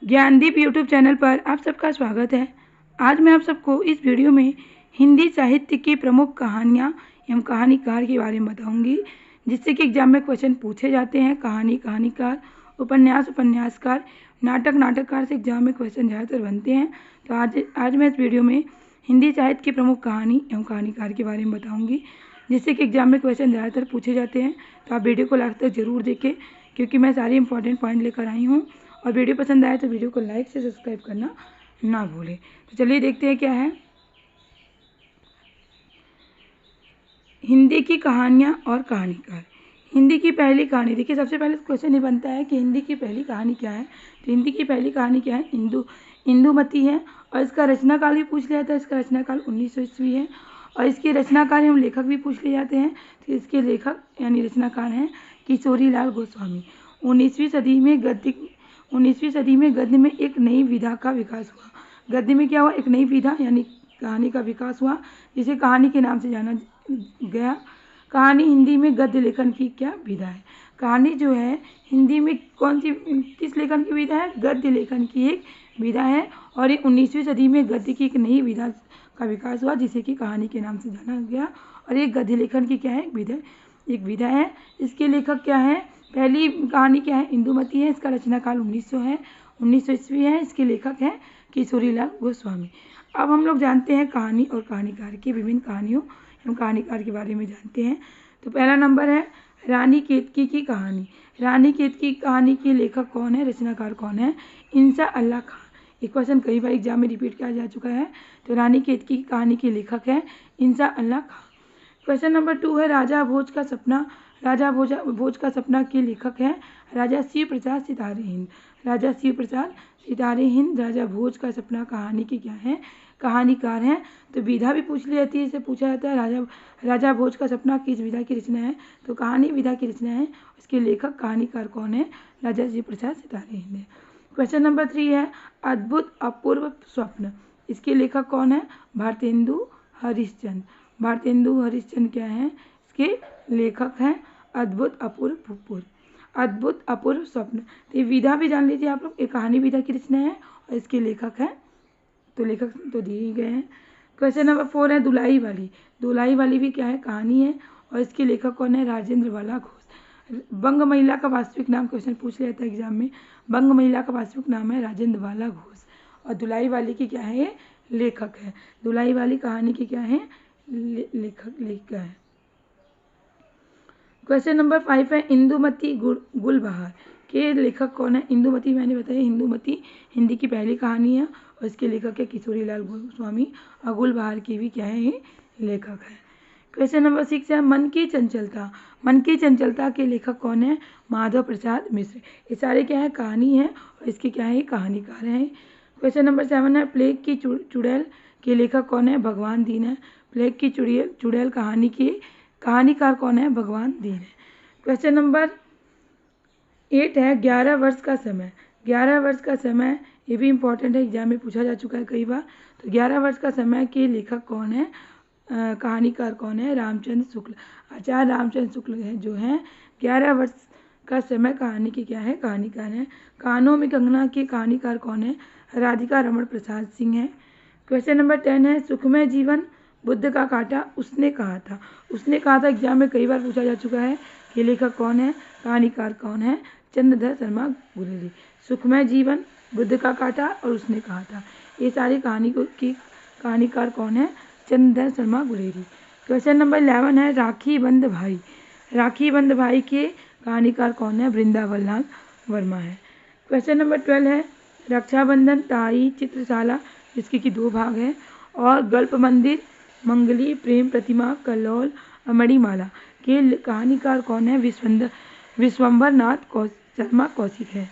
Gyandeep YouTube channel पर आप सबका स्वागत है। आज मैं आप सबको इस वीडियो में हिंदी साहित्य की प्रमुख कहानियाँ एवं कहानीकार के बारे में बताऊंगी, जिससे कि एग्जाम में क्वेश्चन पूछे जाते हैं। कहानी कहानीकार, उपन्यास उपन्यासकार, नाटक नाटककार से एग्जाम में क्वेश्चन ज़्यादातर बनते हैं। तो आज मैं इस वीडियो में हिंदी साहित्य की प्रमुख कहानी एवं कहानीकार के बारे में बताऊँगी, जिससे कि एग्जाम में क्वेश्चन ज़्यादातर पूछे जाते हैं। तो आप वीडियो को लास्ट तक ज़रूर देखें, क्योंकि मैं सारे इंपॉर्टेंट पॉइंट लेकर आई हूँ। और वीडियो पसंद आए तो वीडियो को लाइक से सब्सक्राइब करना ना भूलें। तो चलिए देखते हैं क्या है हिंदी की कहानियाँ और कहानीकार। हिंदी की पहली कहानी, देखिए सबसे पहले क्वेश्चन ये बनता है कि हिंदी की पहली कहानी क्या है। तो हिंदी की पहली कहानी क्या है? इंदुमती है। और इसका रचनाकाल भी पूछ लिया था। इसका रचनाकाल 1900 ईस्वी है। और इसके रचनाकार एवं लेखक भी पूछ लिए जाते हैं। तो इसके लेखक यानी रचनाकार हैं किशोरीलाल गोस्वामी। 19वीं सदी में गद्य में एक नई विधा का विकास हुआ। गद्य में क्या हुआ? एक नई विधा यानी कहानी का विकास हुआ, जिसे कहानी के नाम से जाना गया। कहानी हिंदी में गद्य लेखन की क्या विधा है? कहानी जो है हिंदी में कौन सी, किस लेखन की विधा है? गद्य लेखन की एक विधा है। और ये 19वीं सदी में गद्य की एक नई विधा का विकास हुआ, जिसे कि कहानी के नाम से जाना गया। और ये गद्य लेखन की क्या है? एक विधा है। इसके लेखक क्या है? पहली कहानी क्या है? इंदुमती है। इसका रचनाकाल 1900 है, 1900 ईस्वी है। इसके लेखक हैं किशोरीलाल गोस्वामी। अब हम लोग जानते हैं कहानी और कहानीकार की, विभिन्न कहानियों एवं कहानीकार के बारे में जानते हैं। तो पहला नंबर है रानी केतकी की कहानी। रानी केतकी की कहानी के लेखक कौन है? रचनाकार कौन है? इंसा अल्लाह खान। ये क्वेश्चन कई बार एग्जाम में रिपीट किया जा चुका है। तो रानी केतकी की कहानी के लेखक है इंसा अल्लाह खान। क्वेश्चन नंबर 2 है राजा भोज का सपना। राजा भोज का सपना के लेखक हैं राजा शिव प्रसाद सितारे हिंद। राजा शिव प्रसाद सितारे हिंद राजा भोज का सपना कहानी के क्या है? कहानीकार हैं। तो विधा भी पूछ ली जाती है, इसे पूछा जाता है राजा भोज का सपना किस विधा की रचना है? तो कहानी विधा की रचना है। इसके लेखक कहानीकार कौन है? राजा शिव प्रसाद सितारे हिंद है। क्वेश्चन नंबर 3 है अद्भुत अपूर्व स्वप्न। इसके लेखक कौन है? भारतेंदु हरिश्चंद्र। भारतेंदु हरिश्चंद्र क्या है? इसके लेखक हैं अद्भुत अपूर्व स्वप्न। तो ये विधा भी जान लीजिए आप लोग, एक कहानी विधा की रचना है और इसके लेखक हैं, तो लेखक तो दिए गए हैं। क्वेश्चन नंबर 4 है दुलाई वाली। दुलाई वाली भी क्या है? कहानी है। और इसके लेखक कौन है? राजेंद्र वाला घोष। बंग महिला का वास्तविक नाम क्वेश्चन पूछ लिया था एग्जाम में। बंग महिला का वास्तविक नाम है राजेंद्र वाला घोष। और दुलाई वाली की क्या है? लेखक है। दुलाई वाली कहानी की क्या है? लेखक है। क्वेश्चन नंबर 5 है इंदुमती गुलबहार के लेखक कौन है? इंदुमती मैंने बताया, इंदुमती हिंदी की पहली कहानी है और इसके लेखक है किशोरीलाल गोस्वामी। और गुलबहार की भी क्या है? ये लेखक है। क्वेश्चन नंबर 6 है मन की चंचलता। मन की चंचलता के लेखक कौन है? माधव प्रसाद मिश्र। ये सारे क्या है? कहानी है और इसके क्या है? कहानीकार हैं। क्वेश्चन नंबर 7 है प्लेग की चुड़ैल के लेखक कौन है? भगवान दीन है। प्लेग की चुड़ैल कहानी की कहानीकार कौन है? भगवान दीन है। क्वेश्चन नंबर 8 है 11 वर्ष का समय। 11 वर्ष का समय ये भी इम्पोर्टेंट है, एग्जाम में पूछा जा चुका है कई बार। तो 11 वर्ष का समय के लेखक कौन है? कहानीकार कौन है? रामचंद्र शुक्ल। आचार्य रामचंद्र शुक्ल है जो हैं 11 वर्ष का समय कहानी की क्या है? कहानीकार हैं। कानों में कंगना के कहानीकार कौन है? राधिका रमण प्रसाद सिंह है। क्वेश्चन नंबर 10 है सुखमय जीवन बुद्ध का काटा उसने कहा था। उसने कहा था एग्जाम में कई बार पूछा जा चुका है कि लेखक कौन है? कहानीकार कौन है? चंद्रधर शर्मा गुलेरी। सुखमय जीवन, बुद्ध का काटा और उसने कहा था, ये सारी कहानी की कहानीकार कौन है? चंद्रधर शर्मा गुलेरी। क्वेश्चन नंबर 11 है राखी बंध भाई। राखी बंध भाई के कहानीकार कौन है? वृंदावन लाल वर्मा है। क्वेश्चन नंबर 12 है रक्षाबंधन ताई चित्रशाला, जिसके की 2 भाग हैं, और गल्प मंदिर मंगली प्रेम प्रतिमा कल्लोल मणिमाला के कहानीकार कौन है? विश्वंभर नाथ शर्मा कौशिक है।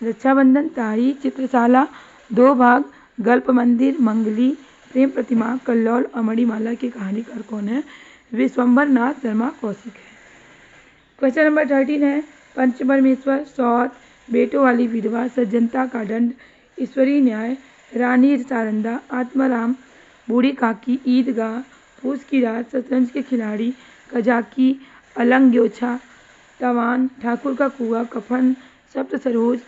रक्षाबंधन ताई चित्रशाला 2 भाग, गल्प मंदिर मंगली प्रेम प्रतिमा कल्लोल और मणिमाला के कहानीकार कौन है? विश्वंभर नाथ शर्मा कौशिक है। क्वेश्चन नंबर 13 है पंचपरमेश्वर, सौत, बेटों वाली विधवा, सज्जनता का दंड, ईश्वरीय न्याय, रानी सारंदा, आत्माराम, बूढ़ी काकी, ईदगाह, फूस की रात, शतरंज के खिलाड़ी, कजाकी, अलंग योछा, तवान, ठाकुर का कुआं, कफन, सप्त सरोज,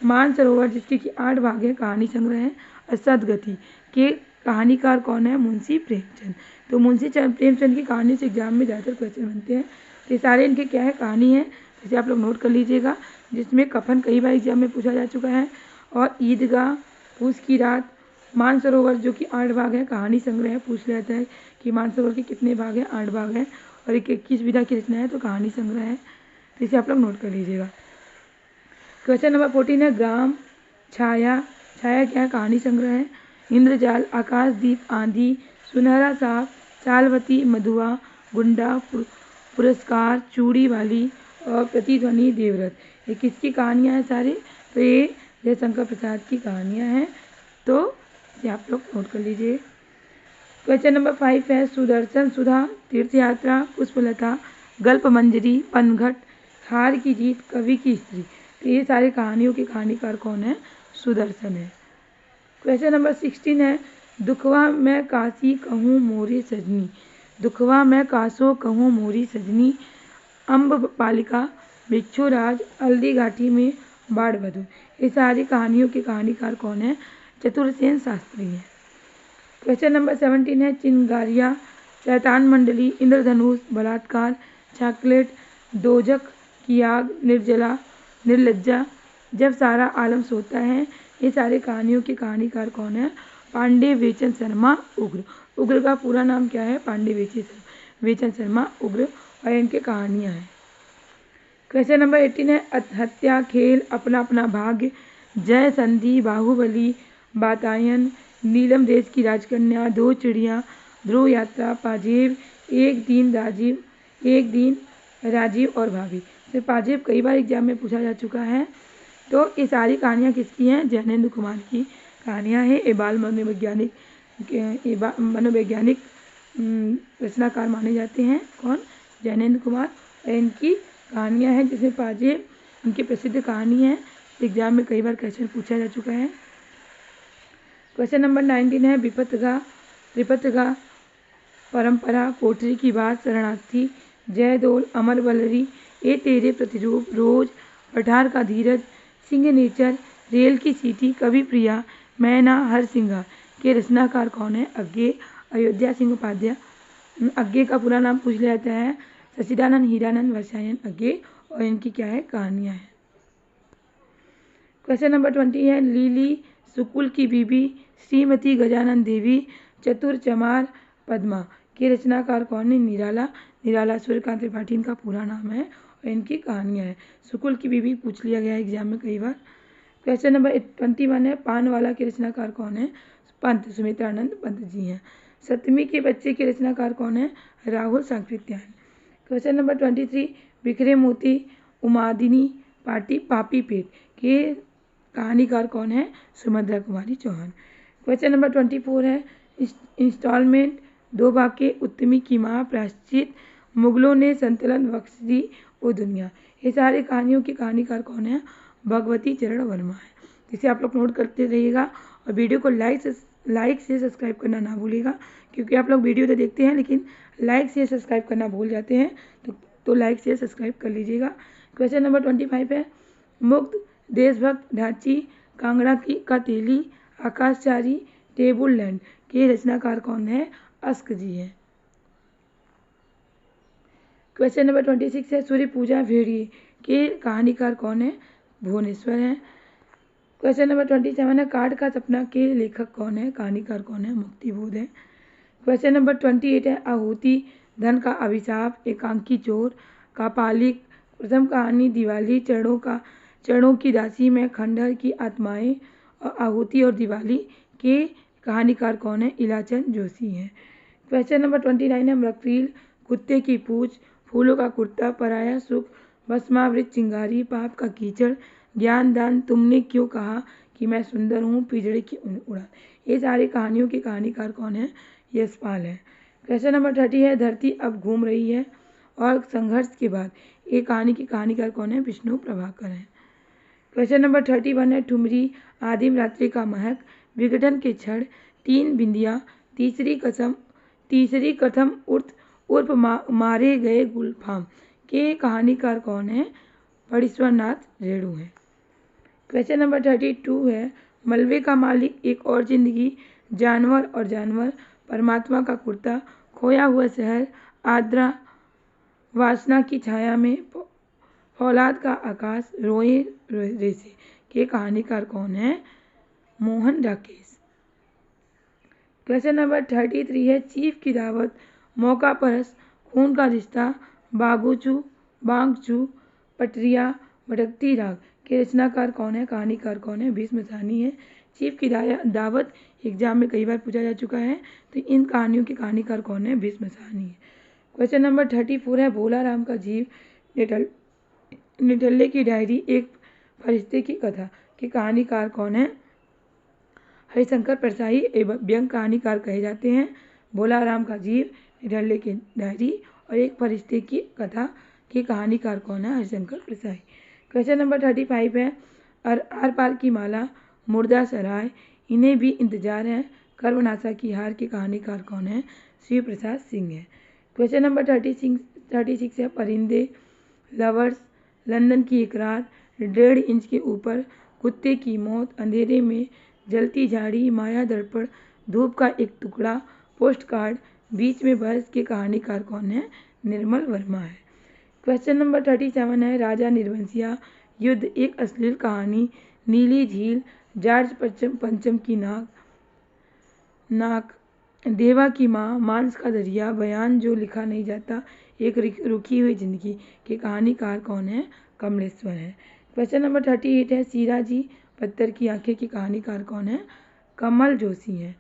मानसरोवर जिसके कि 8 भाग है कहानी संग्रह है। सदगति के कहानीकार कौन है? मुंशी प्रेमचंद। तो मुंशी प्रेमचंद की कहानी से एग्जाम में ज़्यादातर क्वेश्चन बनते हैं। तो ये सारे इनके क्या है? कहानी है, जिसे आप लोग नोट कर लीजिएगा। जिसमें कफन कई बार एग्जाम में पूछा जा चुका है, और ईदगाह, फूस की रात, मानसरोवर जो कि 8 भाग है कहानी संग्रह है, पूछ लेता है कि मानसरोवर के कितने भाग हैं? 8 भाग है, और एक 21 विधा की रचना है, तो कहानी संग्रह है। तो इसे आप लोग नोट कर लीजिएगा। क्वेश्चन नंबर 14 है ग्राम छाया। छाया क्या है? कहानी संग्रह है। इंद्रजाल, आकाशदीप, आंधी, सुनहरा सांप, सालवती, मधुआ, गुंडा, पुरस्कार, चूड़ी वाली और प्रतिध्वनि, देवव्रत। ये किसकी कहानियाँ हैं सारी? तो ये जयशंकर प्रसाद की कहानियाँ हैं। तो ये आप लोग नोट कर लीजिए। क्वेश्चन नंबर 5 है सुदर्शन सुधा, तीर्थ यात्रा, पुष्पलता, गल्प मंजरी, पनघट, हार की जीत, कवि की स्त्री। तो ये सारी कहानियों के कहानीकार कौन है? सुदर्शन है। क्वेश्चन नंबर 16 है दुखवा मैं काशी कहूँ मोरी सजनी। दुखवा मैं कासो कहूँ मोरी सजनी, अम्ब पालिका, भिक्षुराज, हल्दी घाटी में बाढ़ बधू। ये सारी कहानियों के कहानीकार कौन है? चतुरसेन शास्त्री है। क्वेश्चन नंबर 17 है चिंगारिया, शैतान मंडली, इंद्रधनुष, बलात्कार, चॉकलेट, दोजक की आग, निर्जला, निर्लज्जा, जब सारा आलम सोता है। ये सारे कहानियों के कहानीकार कौन है? पांडे वेचन शर्मा, उग्र। उग्र का पूरा नाम क्या है? पांडे वेचन शर्मा, उग्र, और इनके कहानियाँ हैं। क्वेश्चन नंबर 18 है हत्या, खेल, अपना अपना भाग्य, जय संधि, बाहुबली, बातायन, नीलम देश की राजकन्या, दो चिड़िया, ध्रुव यात्रा, पाजेब, एक दिन राजीव और भाभी। तो पाजेब कई बार एग्जाम में पूछा जा चुका है। तो ये सारी कहानियाँ किसकी हैं? जैनेंद्र कुमार की कहानियाँ हैं। ये बाल मनोवैज्ञानिक रचनाकार माने जाते हैं। कौन? जैनेंद्र कुमार। और इनकी कहानियाँ हैं जिसमें पाजेब इनकी प्रसिद्ध कहानी है। एग्जाम में कई बार क्वेश्चन पूछा जा चुका है। क्वेश्चन नंबर 19 है त्रिपतगा, परंपरा, कोठरी की बात, शरणार्थी, जयदोल, अमर वलरी, ए तेरे प्रतिरूप, रोज, पठार का धीरज, सिंह नेचर, रेल की सीटी, कवि प्रिया, मैना, हरसिंगार के रचनाकार कौन है? अज्ञे, अयोध्या सिंह उपाध्याय। अज्ञे का पूरा नाम पूछ लिया जाता है सचिदानंद हीरानंद वर्षायन अज्ञे, और इनकी क्या है? कहानियाँ हैं। क्वेश्चन नंबर 20 है लीली, सुकुल की बीबी, श्रीमती गजानन देवी, चतुर चमार, पद्मा के रचनाकार कौन है? निराला सूर्यकांत त्रिपाठी इनका पूरा नाम है, और इनकी कहानियाँ हैं। सुकुल की बीबी पूछ लिया गया है एग्जाम में कई बार। क्वेश्चन नंबर 21 है पानवाला के रचनाकार कौन है? पंत, सुमित्रानंद पंत जी हैं। सतमी के बच्चे के रचनाकार कौन है? राहुल सांकृत्यायन। क्वेश्चन नंबर 23 बिखरे मोती, उमादिनी, पापी पेट के कहानीकार कौन है? सुभद्रा कुमारी चौहान। क्वेश्चन नंबर 24 है इंस्टॉलमेंट, दो भाग के, उत्तमी की माँ, प्रायश्चित, मुगलों ने संतुलन बख्श दी, ओ दुनिया। ये सारी कहानियों के कहानीकार कौन है? भगवती चरण वर्मा है। जिसे आप लोग नोट करते रहिएगा, और वीडियो को लाइक से सब्सक्राइब करना ना भूलिएगा, क्योंकि आप लोग वीडियो तो देखते हैं लेकिन लाइक से सब्सक्राइब करना भूल जाते हैं। तो लाइक से सब्सक्राइब कर लीजिएगा। क्वेश्चन नंबर 25 है मुक्त, देशभक्त, ढांची, कांगड़ा का तेली, आकाशचारी, टेबल लैंड के रचनाकार कौन है? अस्क जी हैं। क्वेश्चन नंबर 26 है सूर्य पूजा भेड़िए के कहानीकार कौन है? भुवनेश्वर हैं। क्वेश्चन नंबर 27 है काट का सपना के लेखक कौन है? कहानीकार कौन है? मुक्तिबोध है। क्वेश्चन नंबर 28 है आहुति, धन का अभिशाप, एकांकी चोर, कापालिक, प्रथम कहानी, दिवाली, चरणों की दासी में, खंडहर की आत्माएं, और आहुति और दिवाली के कहानीकार कौन है? इलाचंद जोशी हैं। क्वेश्चन नंबर 29 है मृगरील, कुत्ते की पूछ, फूलों का कुर्ता, पराया सुख, भस्मावृत चिंगारी, पाप का कीचड़, ज्ञान दान, तुमने क्यों कहा कि मैं सुंदर हूँ, पिजड़े की उड़ान। ये सारी कहानियों के कहानीकार कौन है? यशपाल है। क्वेश्चन नंबर 30 है धरती अब घूम रही है और संघर्ष के बाद, ये कहानी की कहानीकार कौन है? विष्णु प्रभाकर है। क्वेश्चन नंबर 31 है ठुमरी, आदिम रात्रि का महक, विघटन के क्षण, तीन बिंदिया, तीसरी कथम उर्फ मारे गए गुलफाम के कहानीकार कौन है? फणीश्वर नाथ रेणु है। क्वेश्चन नंबर 32 है, मलबे का मालिक, एक और जिंदगी, जानवर और जानवर, परमात्मा का कुर्ता, खोया हुआ शहर, आद्रा, वासना की छाया में, फौलाद का आकाश, रोए रेसे के कहानीकार कौन है? मोहन राकेश। क्वेश्चन नंबर 33 है, चीफ की दावत, मौका परस, खून का रिश्ता, बागचू, पटरिया, भटकती राग के रचनाकार कौन है? कहानीकार कौन है? भीष्म साहनी है। चीफ की दावत एग्जाम में कई बार पूछा जा चुका है, तो इन कहानियों के कहानीकार कौन है? भीष्म साहनी है। क्वेश्चन नंबर 34 है, भोला राम का जीव, निठल्ले की डायरी, एक फरिश्ते की कथा के कहानीकार कौन है? हरिशंकर परसाई एवं व्यंग कहानीकार कहे जाते हैं। भोला राम का जीव, निठल्ले की डायरी और एक फरिश्ते की कथा के कहानीकार कौन है? हरिशंकर परसाई। क्वेश्चन नंबर 35 है, आर पार की माला, मुर्दा सराय, इन्हें भी इंतजार है, कर्मनाशा की हार के कहानीकार कौन है? शिव प्रसाद सिंह है। क्वेश्चन नंबर 36 है, परिंदे, लवर्स, लंदन की एक रात, 1.5 इंच के ऊपर, कुत्ते की मौत, अंधेरे में, जलती झाड़ी, माया दर्पण, धूप का एक टुकड़ा, पोस्ट कार्ड, बीच में बहस के कहानीकार कौन है? निर्मल वर्मा है। क्वेश्चन नंबर 37 है, राजा निर्वंशिया, युद्ध, एक अश्लील कहानी, नीली झील, जॉर्ज पंचम की नाक, देवा की माँ, मांस का दरिया, बयान जो लिखा नहीं जाता, एक रुकी हुई जिंदगी के कहानीकार कौन है? कमलेश्वर है। क्वेश्चन नंबर 38 है, सीरा जी, पत्थर की आंखें की कहानीकार कौन है? कमल जोशी है।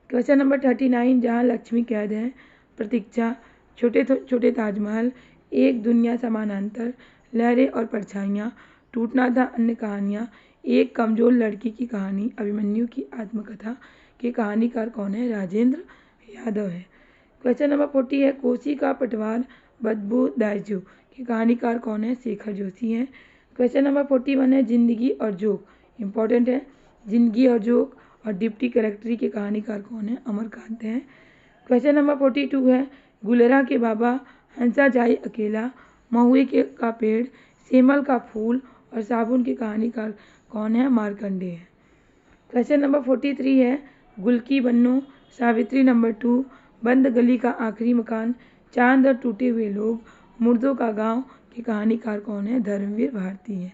क्वेश्चन नंबर 39, जहाँ लक्ष्मी कैद है, प्रतीक्षा, छोटे छोटे ताजमहल, एक दुनिया समानांतर, लहरें और परछाइयाँ, टूटना था अन्य कहानियाँ, एक कमजोर लड़की की कहानी, अभिमन्यु की आत्मकथा के कहानीकार कौन है? राजेंद्र यादव है। क्वेश्चन नंबर 40 है, कोसी का पटवार, बदबू दाइजू के कहानीकार कौन है? शेखर जोशी है। क्वेश्चन नंबर 41 है, जिंदगी और जोक, इंपॉर्टेंट है, जिंदगी और जोक और डिप्टी कलेक्टरी के कहानीकार कौन है? अमरकांत हैं। क्वेश्चन नंबर 42 है, गुलेरा के बाबा, हंसा जाई अकेला, महुए का पेड़, सेमल का फूल और साबुन के कहानीकार कौन है? मार्कंडे है। क्वेश्चन नंबर 43 है, गुलकी बन्नो, सावित्री नंबर 2, बंद गली का आखिरी मकान, चांद और टूटे हुए लोग, मुर्दों का गांव के कहानीकार कौन है? धर्मवीर भारती है।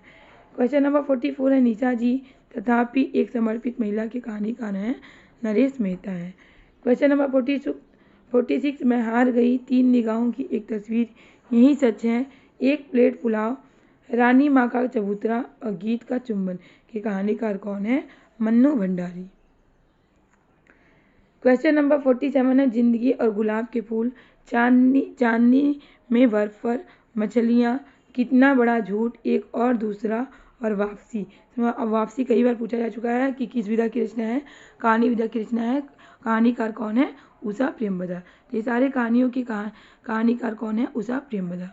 क्वेश्चन नंबर 44 है, निशा जी, तथापि एक समर्पित महिला के कहानीकार हैं? नरेश मेहता है। क्वेश्चन नंबर 46, मैं हार गई, 3 निगाहों की एक तस्वीर, यही सच है, एक प्लेट पुलाव, रानी माँ का चबूतरा और गीत का चुंबन के कहानीकार कौन है? मन्नू भंडारी। क्वेश्चन नंबर 47 है, जिंदगी और गुलाब के फूल, चांदनी में बर्फ पर, मछलियाँ, कितना बड़ा झूठ, एक और दूसरा और वापसी। वापसी कई बार पूछा जा चुका है कि किस विधा की रचना है? कहानी विधा की रचना है। कहानीकार कौन है? उषा प्रेमवदा। तो ये सारे कहानियों की कहानीकार कौन है? उषा प्रेमवदा।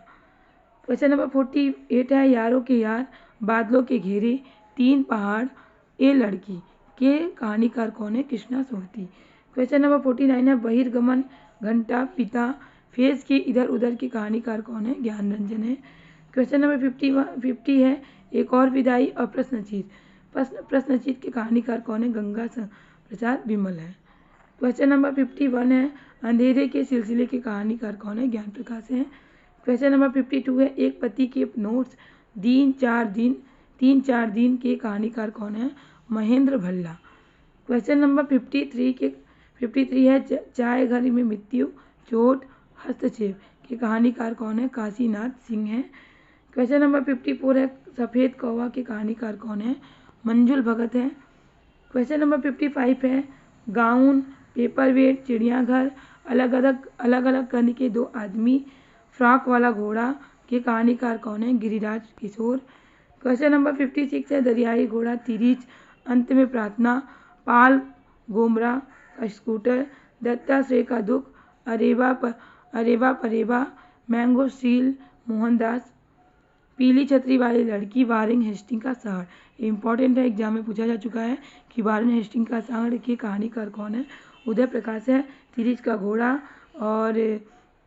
क्वेश्चन नंबर 48 है, यारों के यार, बादलों के घेरे, 3 पहाड़, ए लड़की के कहानीकार कौन है? कृष्णा सोहती। क्वेश्चन नंबर 49 है, बहिर्गमन, घंटा, पिता, फेज के इधर उधर की कहानीकार कौन है? ज्ञान रंजन है। क्वेश्चन नंबर 50 है, एक और विदाई और प्रश्नचित के कहानीकार कौन है? गंगा प्रसाद विमल है। क्वेश्चन नंबर 51 है, अंधेरे के सिलसिले के कहानीकार कौन है? ज्ञान प्रकाश है। क्वेश्चन नंबर 52 है, एक पति के नोट्स, 3-4 दिन के कहानीकार कौन है? महेंद्र भल्ला। क्वेश्चन नंबर 53 है, चाय घर में मृत्यु, चोट, हस्तक्षेप के कहानीकार कौन है? काशीनाथ सिंह है। क्वेश्चन नंबर 54 है, सफ़ेद कौवा के कहानीकार कौन है? मंजुल भगत है। क्वेश्चन नंबर 55 है, गाउन, पेपरवेट, चिड़ियाघर, अलग अलग कद के 2 आदमी, फ्रॉक वाला घोड़ा के कहानीकार कौन है? गिरिराज किशोर। क्वेश्चन नंबर 56 है, दरियाई घोड़ा, तिरिच, अंत में प्रार्थना, पाल गोमरा का स्कूटर, दत्ताश्रेय का दुख, अरेबा परेबा, मैंगो स्टील, मोहनदास, पीली छतरी वाली लड़की, वारेन हेस्टिंग का शहर। इंपॉर्टेंट है, एग्जाम में पूछा जा चुका है कि वारेन हेस्टिंग का शहर के कहानीकार कौन है? उदय प्रकाश है। तिरिच का घोड़ा और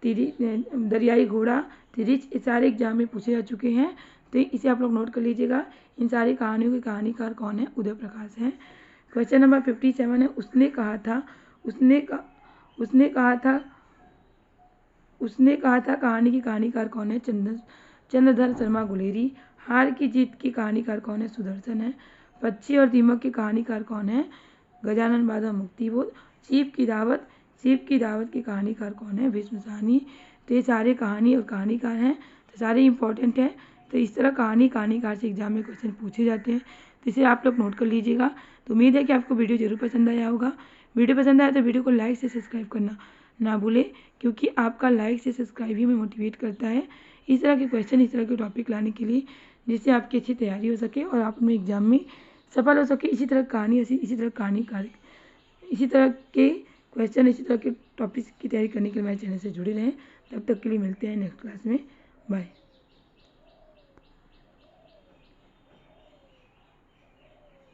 दरियाई घोड़ा, तिरिच, ये सारे एग्जाम में पूछे जा चुके हैं, तो इसे आप लोग नोट कर लीजिएगा। इन सारी कहानियों के कहानीकार कौन है? उदय प्रकाश हैं। क्वेश्चन नंबर 57 है, उसने कहा था कहानी की कहानीकार कौन है? चंद्रधर शर्मा गुलेरी। हार की जीत की कहानीकार कौन है? सुदर्शन है। पक्षी और दीमक की कहानीकार कौन है? गजानन बाबा मुक्तिबोध। सीप की दावत की कहानीकार कौन है? भीष्म साहनी। तो ये सारे कहानी और कहानीकार हैं, तो सारे इंपॉर्टेंट हैं। तो इस तरह कहानीकार से एग्जाम में क्वेश्चन पूछे जाते हैं, तो इसे आप लोग नोट कर लीजिएगा। तो उम्मीद है कि आपको वीडियो जरूर पसंद आया होगा। वीडियो पसंद आया तो वीडियो को लाइक से सब्सक्राइब करना ना भूलें, क्योंकि आपका लाइक से सब्सक्राइब ही हमें मोटिवेट करता है इस तरह के क्वेश्चन, इस तरह के टॉपिक लाने के लिए, जिससे आपकी अच्छी तैयारी हो सके और आप अपने एग्जाम में सफल हो सके। इसी तरह के क्वेश्चन, इसी तरह के टॉपिक्स की तैयारी करने के लिए मेरे चैनल से जुड़े रहें। तब तक के लिए मिलते हैं नेक्स्ट क्लास में। बाय।